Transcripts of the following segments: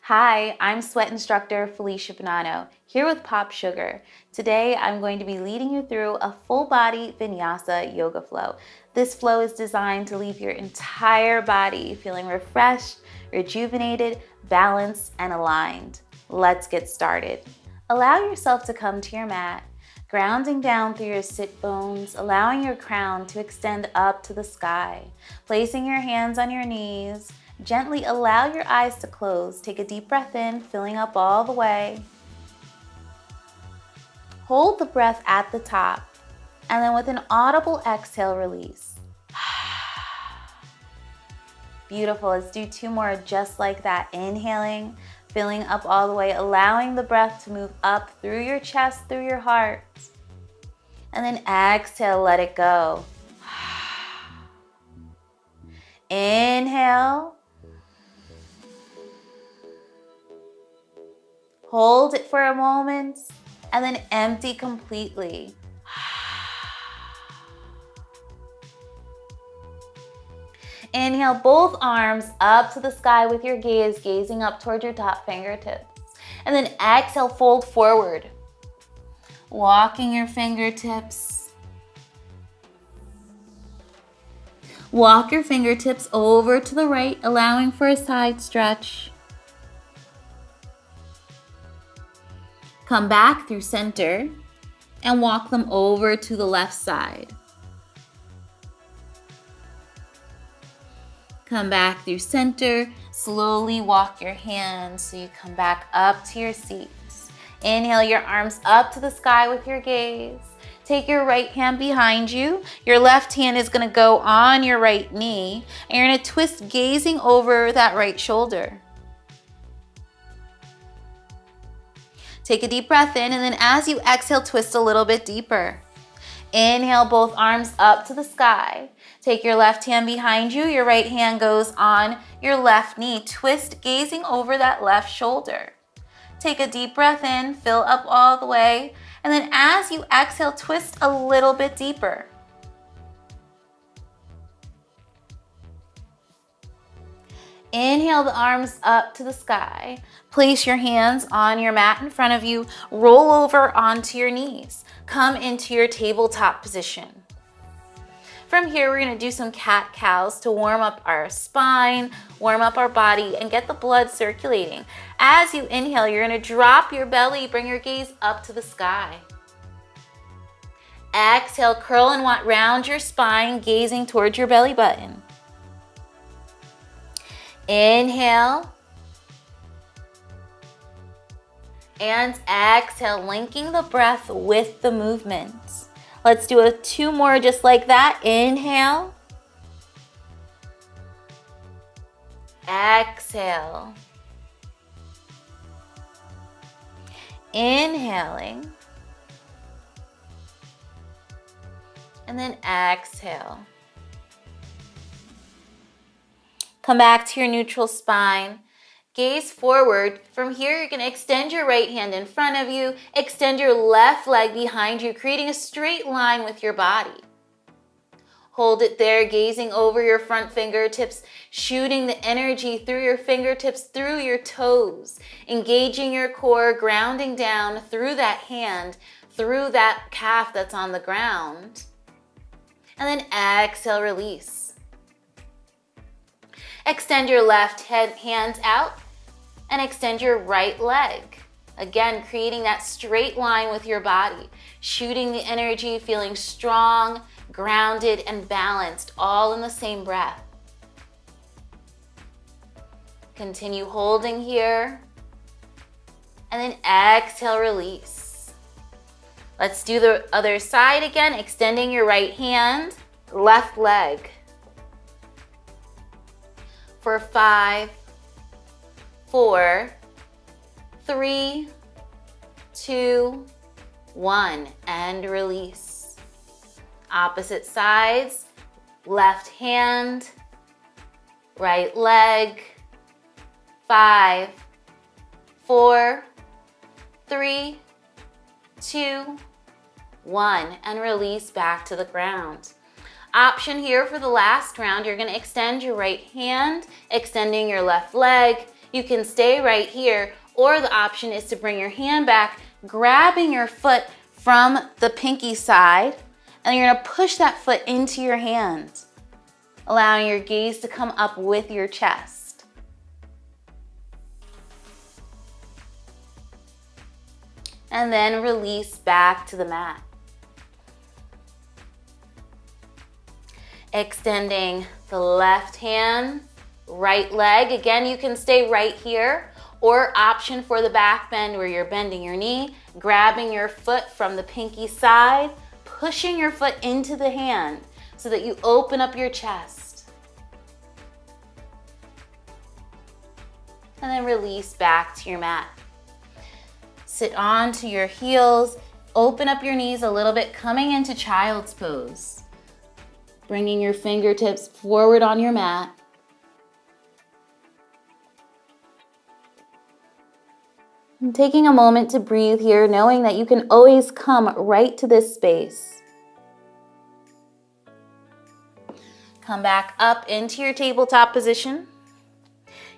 Hi, I'm sweat instructor Felicia Bonanno, here with Pop Sugar. Today, I'm going to be leading you through a full body vinyasa yoga flow. This flow is designed to leave your entire body feeling refreshed, rejuvenated, balanced, and aligned. Let's get started. Allow yourself to come to your mat, grounding down through your sit bones, allowing your crown to extend up to the sky. Placing your hands on your knees, gently allow your eyes to close. Take a deep breath in, filling up all the way. Hold the breath at the top, and then with an audible exhale, release. Beautiful. Let's do two more just like that. Inhaling, filling up all the way, allowing the breath to move up through your chest, through your heart. And then exhale, let it go. Inhale. Hold it for a moment, and then empty completely. Inhale, both arms up to the sky with your gaze, gazing up toward your top fingertips. And then exhale, fold forward. Walking your fingertips. Walk your fingertips over to the right, allowing for a side stretch. Come back through center and walk them over to the left side. Come back through center. Slowly walk your hands so you come back up to your seats. Inhale your arms up to the sky with your gaze. Take your right hand behind you. Your left hand is going to go on your right knee, and you're going to twist, gazing over that right shoulder. Take a deep breath in, and then as you exhale, twist a little bit deeper. Inhale, both arms up to the sky. Take your left hand behind you. Your right hand goes on your left knee. Twist, gazing over that left shoulder. Take a deep breath in, fill up all the way, and then as you exhale, twist a little bit deeper. Inhale the arms up to the sky. Place your hands on your mat in front of you. Roll over onto your knees. Come into your tabletop position. From here, we're going to do some cat-cows to warm up our spine, warm up our body, and get the blood circulating. As you inhale, you're going to drop your belly, bring your gaze up to the sky. Exhale, curl and round your spine, gazing towards your belly button. Inhale. And exhale, linking the breath with the movement. Let's do two more just like that. Inhale. Exhale. Inhaling. And then exhale. Come back to your neutral spine. Gaze forward. From here, you're going to extend your right hand in front of you. Extend your left leg behind you, creating a straight line with your body. Hold it there, gazing over your front fingertips, shooting the energy through your fingertips, through your toes, engaging your core, grounding down through that hand, through that calf that's on the ground. And then exhale, release. Extend your left hand out and extend your right leg. Again, creating that straight line with your body, shooting the energy, feeling strong, grounded, and balanced, all in the same breath. Continue holding here. And then exhale, release. Let's do the other side again, extending your right hand, left leg. For 5, 4, 3, 2, 1, and release. Opposite sides, left hand, right leg. 5, 4, 3, 2, 1, and release back to the ground. Option here for the last round, you're going to extend your right hand, extending your left leg. You can stay right here, or the option is to bring your hand back, grabbing your foot from the pinky side, and you're gonna push that foot into your hand, allowing your gaze to come up with your chest. And then release back to the mat. Extending the left hand, right leg. Again, you can stay right here, or option for the back bend where you're bending your knee, grabbing your foot from the pinky side, pushing your foot into the hand so that you open up your chest. And then release back to your mat. Sit onto your heels, open up your knees a little bit, coming into child's pose. Bringing your fingertips forward on your mat. And taking a moment to breathe here, knowing that you can always come right to this space. Come back up into your tabletop position.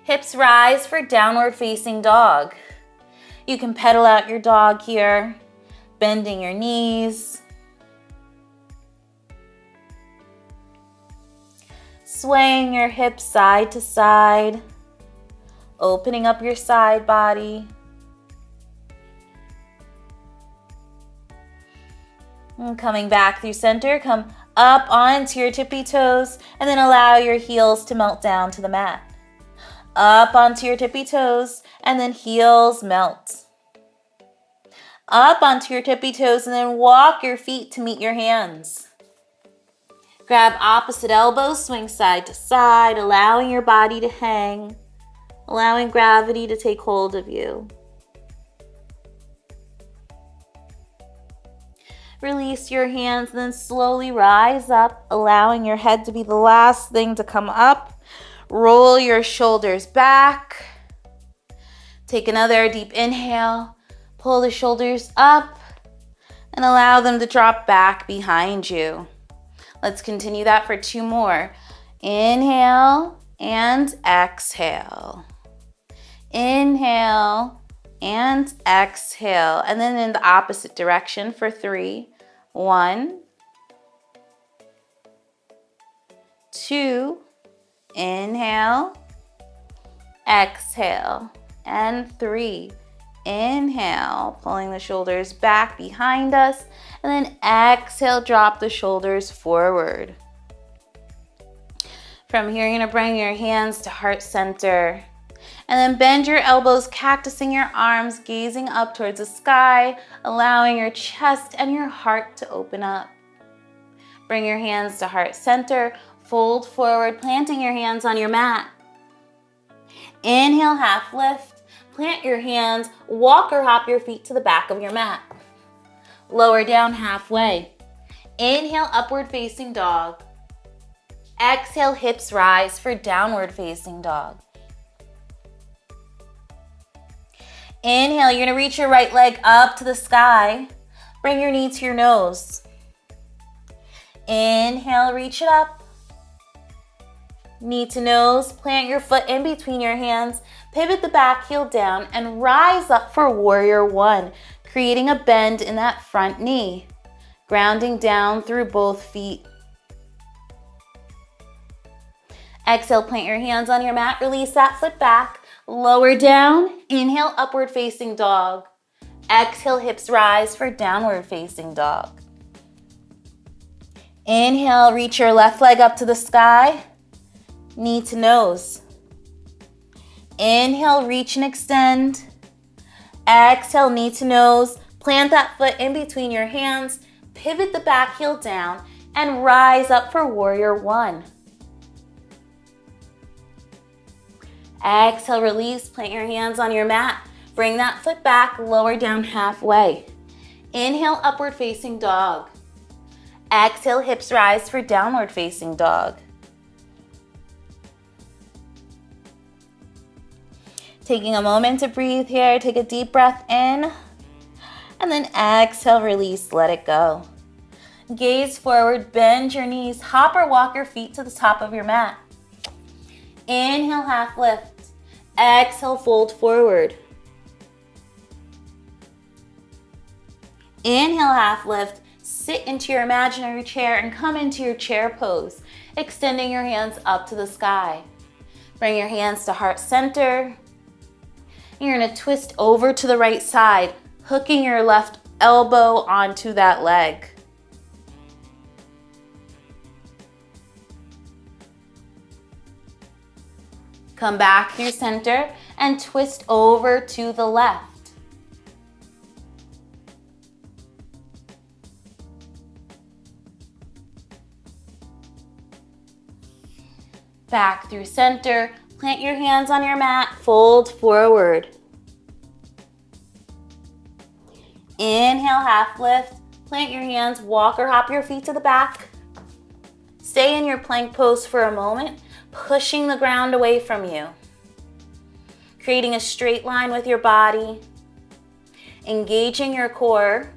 Hips rise for downward facing dog. You can pedal out your dog here, bending your knees. Swaying your hips side to side, opening up your side body. And coming back through center, come up onto your tippy toes, and then allow your heels to melt down to the mat. Up onto your tippy toes, and then heels melt. Up onto your tippy toes, and then walk your feet to meet your hands. Grab opposite elbows, swing side to side, allowing your body to hang, allowing gravity to take hold of you. Release your hands, then slowly rise up, allowing your head to be the last thing to come up. Roll your shoulders back. Take another deep inhale, pull the shoulders up, and allow them to drop back behind you. Let's continue that for 2 more. Inhale and exhale. Inhale and exhale. And then in the opposite direction for 3. 1, 2, inhale, exhale, and 3. Inhale, pulling the shoulders back behind us, and then exhale, drop the shoulders forward. From here, you're gonna bring your hands to heart center, and then bend your elbows, cactusing your arms, gazing up towards the sky, allowing your chest and your heart to open up. Bring your hands to heart center, fold forward, planting your hands on your mat. Inhale, half lift. Plant your hands, walk or hop your feet to the back of your mat. Lower down halfway. Inhale, upward facing dog. Exhale, hips rise for downward facing dog. Inhale, you're gonna reach your right leg up to the sky. Bring your knee to your nose. Inhale, reach it up. Knee to nose, plant your foot in between your hands, pivot the back heel down, and rise up for warrior 1, creating a bend in that front knee, grounding down through both feet. Exhale, plant your hands on your mat, release that foot back, lower down, inhale, upward facing dog. Exhale, hips rise for downward facing dog. Inhale, reach your left leg up to the sky. Knee to nose. Inhale, reach and extend. Exhale, knee to nose. Plant that foot in between your hands. Pivot the back heel down and rise up for warrior 1. Exhale, release. Plant your hands on your mat. Bring that foot back, lower down halfway. Inhale, upward facing dog. Exhale, hips rise for downward facing dog. Taking a moment to breathe here, take a deep breath in, and then exhale, release, let it go. Gaze forward, bend your knees, hop or walk your feet to the top of your mat. Inhale, half lift. Exhale, fold forward. Inhale, half lift. Sit into your imaginary chair and come into your chair pose, extending your hands up to the sky. Bring your hands to heart center. You're going to twist over to the right side, hooking your left elbow onto that leg. Come back through center and twist over to the left. Back through center, plant your hands on your mat, fold forward. Inhale, half lift. Plant your hands, walk or hop your feet to the back. Stay in your plank pose for a moment, pushing the ground away from you. Creating a straight line with your body, engaging your core.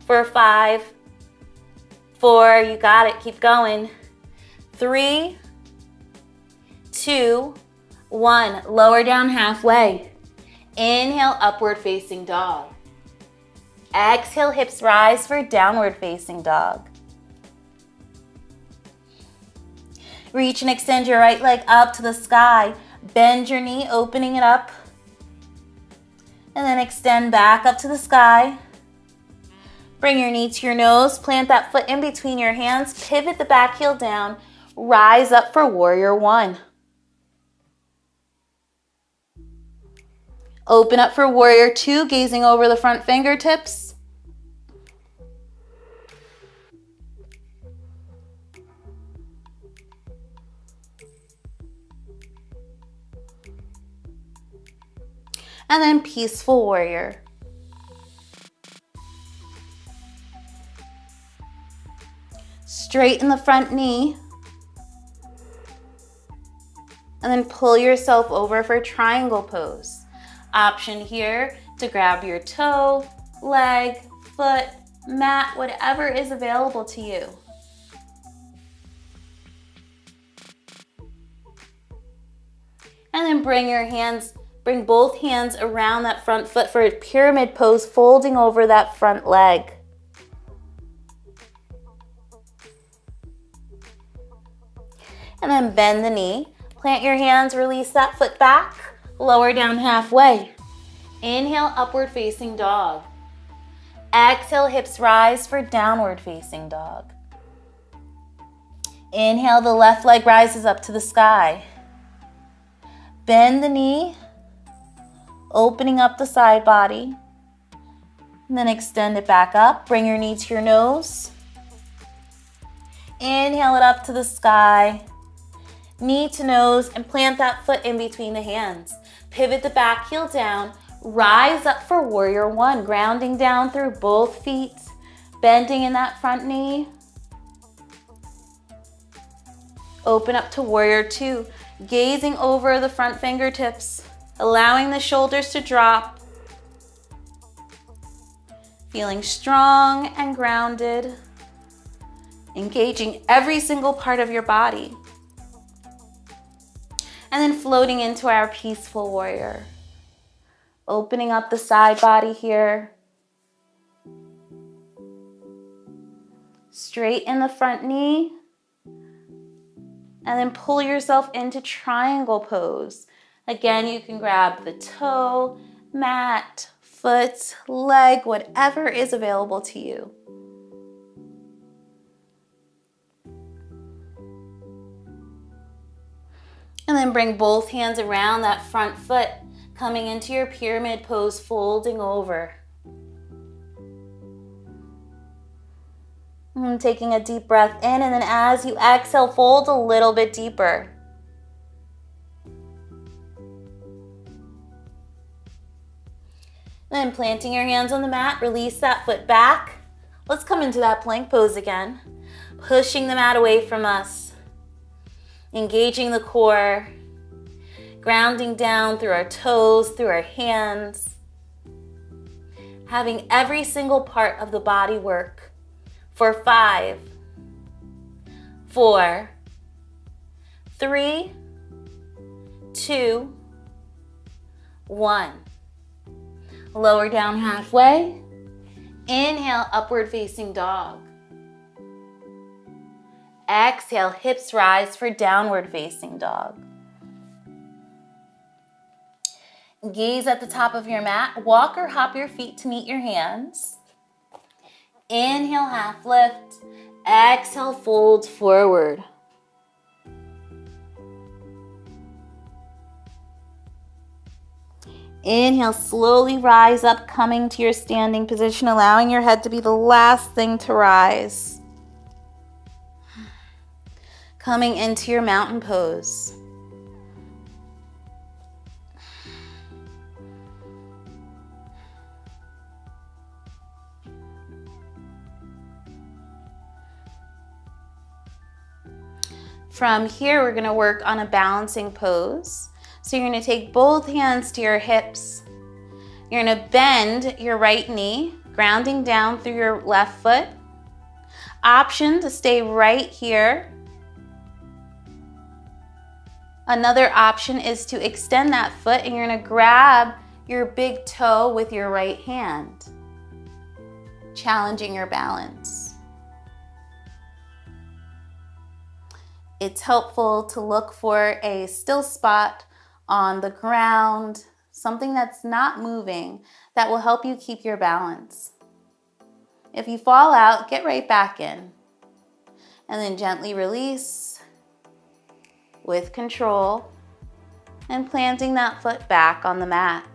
For 5, 4, you got it, keep going. 3, 2, 1, lower down halfway. Inhale, upward facing dog. Exhale, hips rise for downward facing dog. Reach and extend your right leg up to the sky. Bend your knee, opening it up. And then extend back up to the sky. Bring your knee to your nose, plant that foot in between your hands, pivot the back heel down, rise up for warrior 1. Open up for warrior 2, gazing over the front fingertips. And then peaceful warrior. Straighten the front knee. And then pull yourself over for triangle pose. Option here to grab your toe, leg, foot, mat, whatever is available to you. And then bring both hands around that front foot for a pyramid pose, folding over that front leg. And then bend the knee, plant your hands, release that foot back, lower down halfway. Inhale, upward facing dog. Exhale, hips rise for downward facing dog. Inhale, the left leg rises up to the sky. Bend the knee, opening up the side body. And then extend it back up. Bring your knee to your nose. Inhale it up to the sky. Knee to nose and plant that foot in between the hands. Pivot the back heel down. Rise up for warrior 1, grounding down through both feet. Bending in that front knee. Open up to warrior 2, gazing over the front fingertips, allowing the shoulders to drop. Feeling strong and grounded, engaging every single part of your body. And then floating into our peaceful warrior. Opening up the side body here. Straighten the front knee. And then pull yourself into triangle pose. Again, you can grab the toe, mat, foot, leg, whatever is available to you. And then bring both hands around that front foot, coming into your pyramid pose, folding over. And taking a deep breath in, and then as you exhale, fold a little bit deeper. Then planting your hands on the mat, release that foot back. Let's come into that plank pose again. Pushing the mat away from us. Engaging the core. Grounding down through our toes, through our hands. Having every single part of the body work. For 5, 4, 3, 2, 1. Lower down halfway. Inhale, upward facing dog. Exhale, hips rise for downward facing dog. Gaze at the top of your mat. Walk or hop your feet to meet your hands. Inhale, half lift. Exhale, fold forward. Inhale, slowly rise up, coming to your standing position, allowing your head to be the last thing to rise. Coming into your mountain pose. From here, we're going to work on a balancing pose. So you're going to take both hands to your hips. You're going to bend your right knee, grounding down through your left foot. Option to stay right here. Another option is to extend that foot, and you're going to grab your big toe with your right hand, challenging your balance. It's helpful to look for a still spot on the ground, something that's not moving, that will help you keep your balance. If you fall out, get right back in. And then gently release with control and planting that foot back on the mat.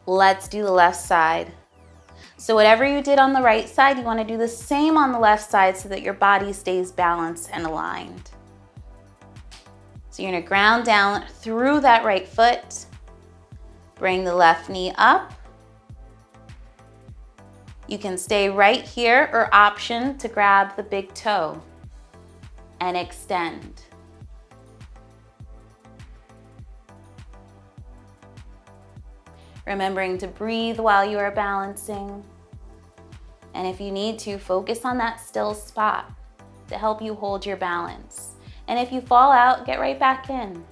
Let's do the left side. So whatever you did on the right side, you want to do the same on the left side so that your body stays balanced and aligned. So you're going to ground down through that right foot. Bring the left knee up. You can stay right here or option to grab the big toe and extend. Remembering to breathe while you are balancing. And if you need to, focus on that still spot to help you hold your balance. And if you fall out, get right back in.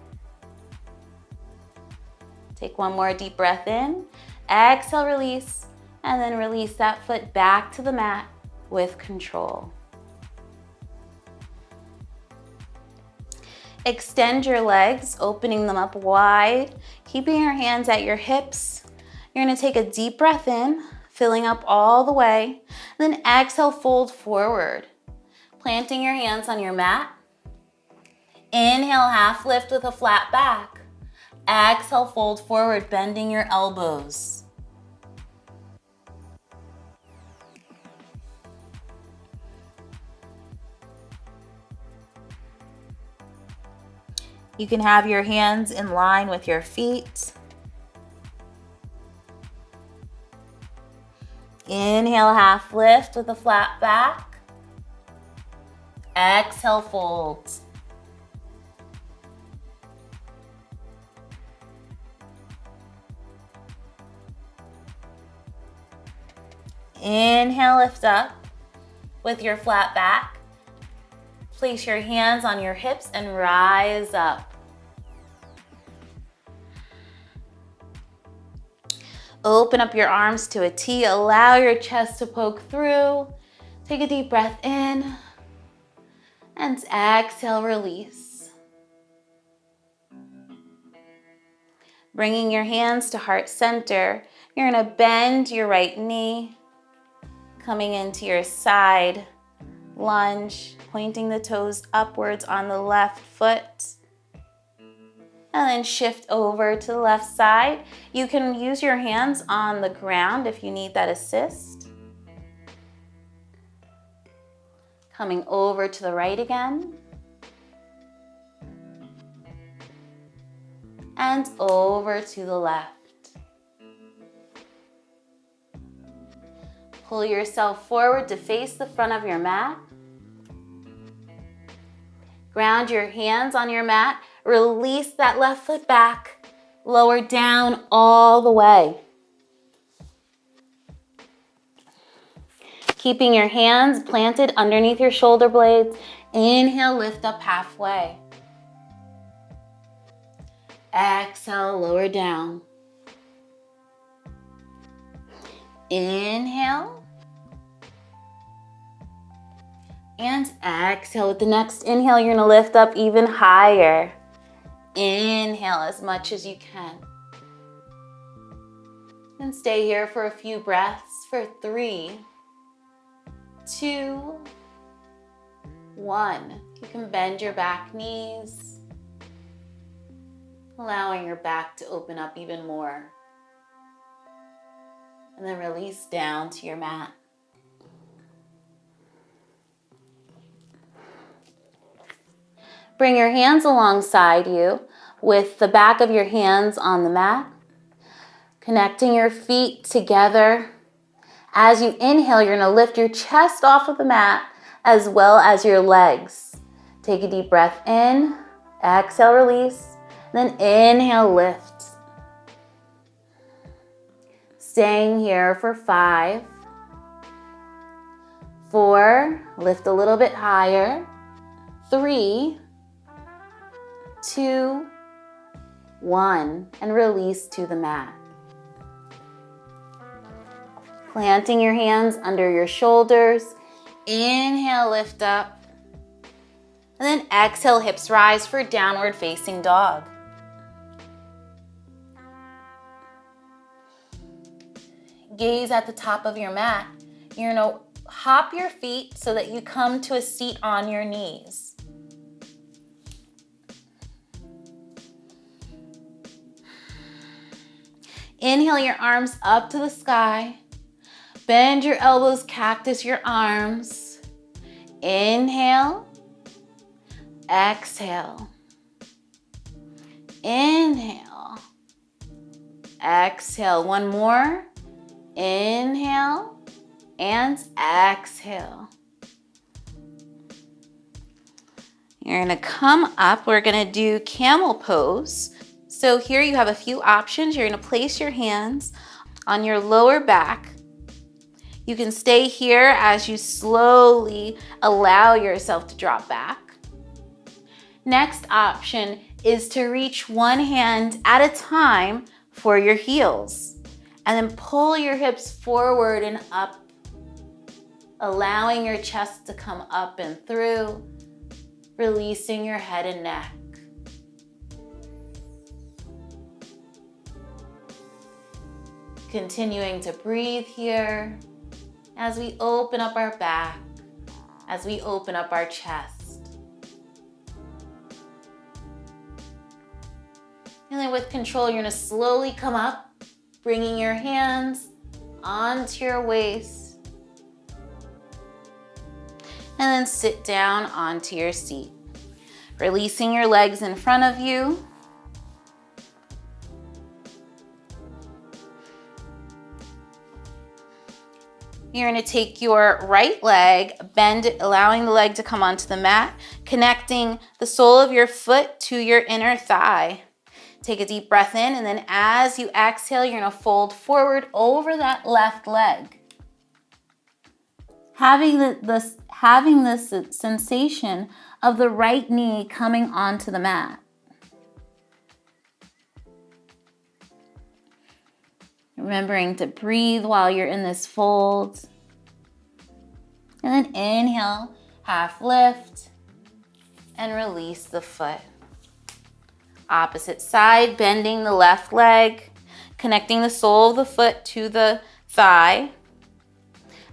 Take one more deep breath in. Exhale, release. And then release that foot back to the mat with control. Extend your legs, opening them up wide, keeping your hands at your hips. You're going to take a deep breath in, filling up all the way. Then exhale, fold forward, planting your hands on your mat. Inhale, half lift with a flat back. Exhale, fold forward, bending your elbows. You can have your hands in line with your feet. Inhale, half lift with a flat back. Exhale, fold. Inhale, lift up with your flat back. Place your hands on your hips and rise up. Open up your arms to a T. Allow your chest to poke through. Take a deep breath in. And exhale, release. Bringing your hands to heart center. You're going to bend your right knee. Coming into your side lunge. Pointing the toes upwards on the left foot. And then shift over to the left side. You can use your hands on the ground if you need that assist. Coming over to the right again. And over to the left. Pull yourself forward to face the front of your mat. Ground your hands on your mat. Release that left foot back. Lower down all the way. Keeping your hands planted underneath your shoulder blades. Inhale, lift up halfway. Exhale, lower down. Inhale. And exhale. With the next inhale, you're gonna lift up even higher. Inhale as much as you can. And stay here for a few breaths for 3, 2, 1. You can bend your back knees, allowing your back to open up even more. And then release down to your mat. Bring your hands alongside you with the back of your hands on the mat, connecting your feet together. As you inhale, you're gonna lift your chest off of the mat as well as your legs. Take a deep breath in, exhale, release, then inhale, lift. Staying here for 5, 4, lift a little bit higher, 3, 2, 1, and release to the mat. Planting your hands under your shoulders. Inhale, lift up. And then exhale, hips rise for downward facing dog. Gaze at the top of your mat. You're gonna hop your feet so that you come to a seat on your knees. Inhale your arms up to the sky. Bend your elbows, cactus your arms. Inhale. Exhale. Inhale. Exhale. One more. Inhale and exhale. You're gonna come up. We're gonna do camel pose. So here you have a few options. You're gonna place your hands on your lower back. You can stay here as you slowly allow yourself to drop back. Next option is to reach one hand at a time for your heels. And then pull your hips forward and up, allowing your chest to come up and through, releasing your head and neck. Continuing to breathe here as we open up our back, as we open up our chest. And then with control, you're gonna slowly come up, bringing your hands onto your waist. And then sit down onto your seat. Releasing your legs in front of you. You're gonna take your right leg, bend it, allowing the leg to come onto the mat, connecting the sole of your foot to your inner thigh. Take a deep breath in, and then as you exhale, you're gonna fold forward over that left leg. Having this sensation of the right knee coming onto the mat. Remembering to breathe while you're in this fold. And then inhale, half lift, and release the foot. Opposite side, bending the left leg, connecting the sole of the foot to the thigh,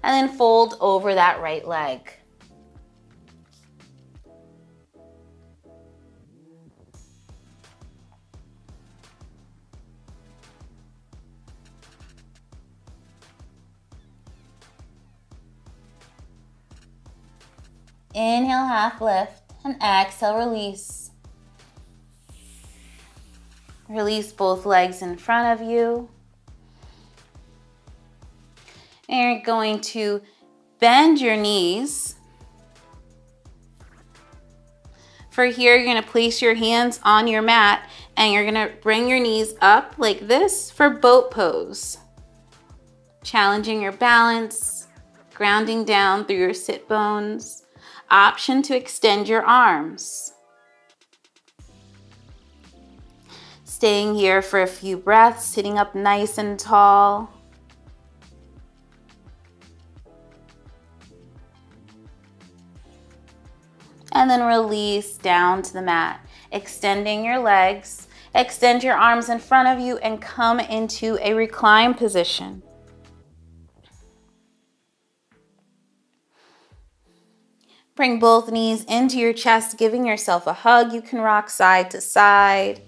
and then fold over that right leg. Inhale, half lift, and exhale, release. Release both legs in front of you. And you're going to bend your knees. For here, you're gonna place your hands on your mat and you're gonna bring your knees up like this for boat pose. Challenging your balance, grounding down through your sit bones. Option to extend your arms. Staying here for a few breaths, sitting up nice and tall. And then release down to the mat. Extending your legs, extend your arms in front of you and come into a recline position. Bring both knees into your chest, giving yourself a hug. You can rock side to side.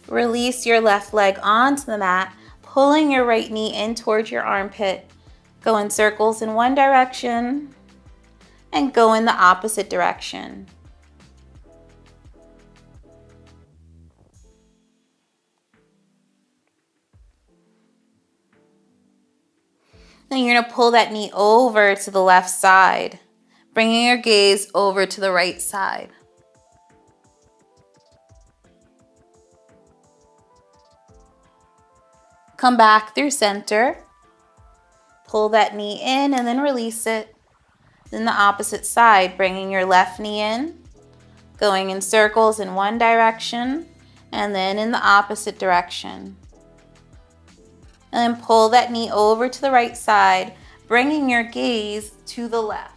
Release your left leg onto the mat, pulling your right knee in towards your armpit. Go in circles in one direction and go in the opposite direction. Then you're going to pull that knee over to the left side, bringing your gaze over to the right side. Come back through center. Pull that knee in and then release it. Then the opposite side, bringing your left knee in, going in circles in one direction, and then in the opposite direction. And then pull that knee over to the right side, bringing your gaze to the left.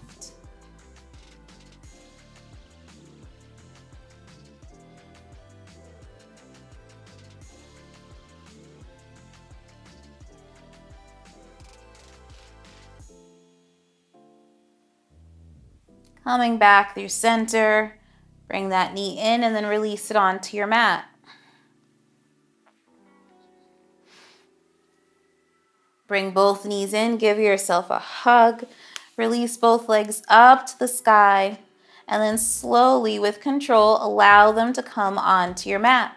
Coming back through center, bring that knee in and then release it onto your mat. Bring both knees in, give yourself a hug, release both legs up to the sky, and then slowly, with control, allow them to come onto your mat.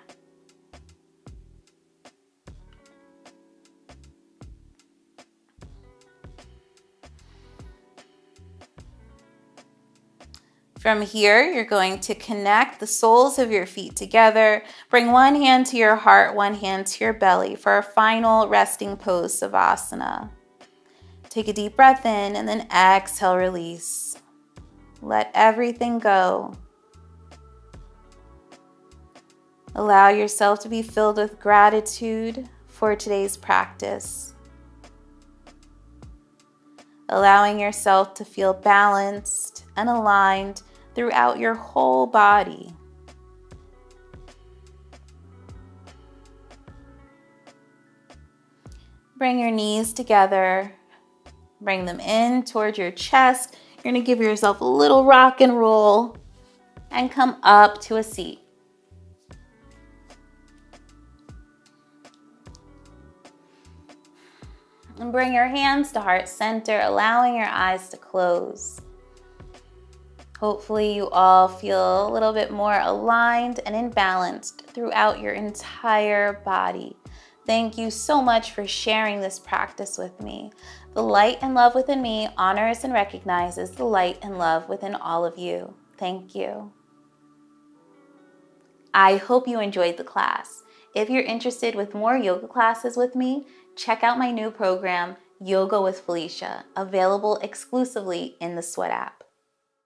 From here, you're going to connect the soles of your feet together. Bring one hand to your heart, one hand to your belly for our final resting pose, Savasana. Take a deep breath in and then exhale, release. Let everything go. Allow yourself to be filled with gratitude for today's practice. Allowing yourself to feel balanced and aligned throughout your whole body. Bring your knees together. Bring them in towards your chest. You're going to give yourself a little rock and roll and come up to a seat. And bring your hands to heart center, allowing your eyes to close. Hopefully you all feel a little bit more aligned and in balance throughout your entire body. Thank you so much for sharing this practice with me. The light and love within me honors and recognizes the light and love within all of you. Thank you. I hope you enjoyed the class. If you're interested with more yoga classes with me, check out my new program, Yoga with Felicia, available exclusively in the Sweat app.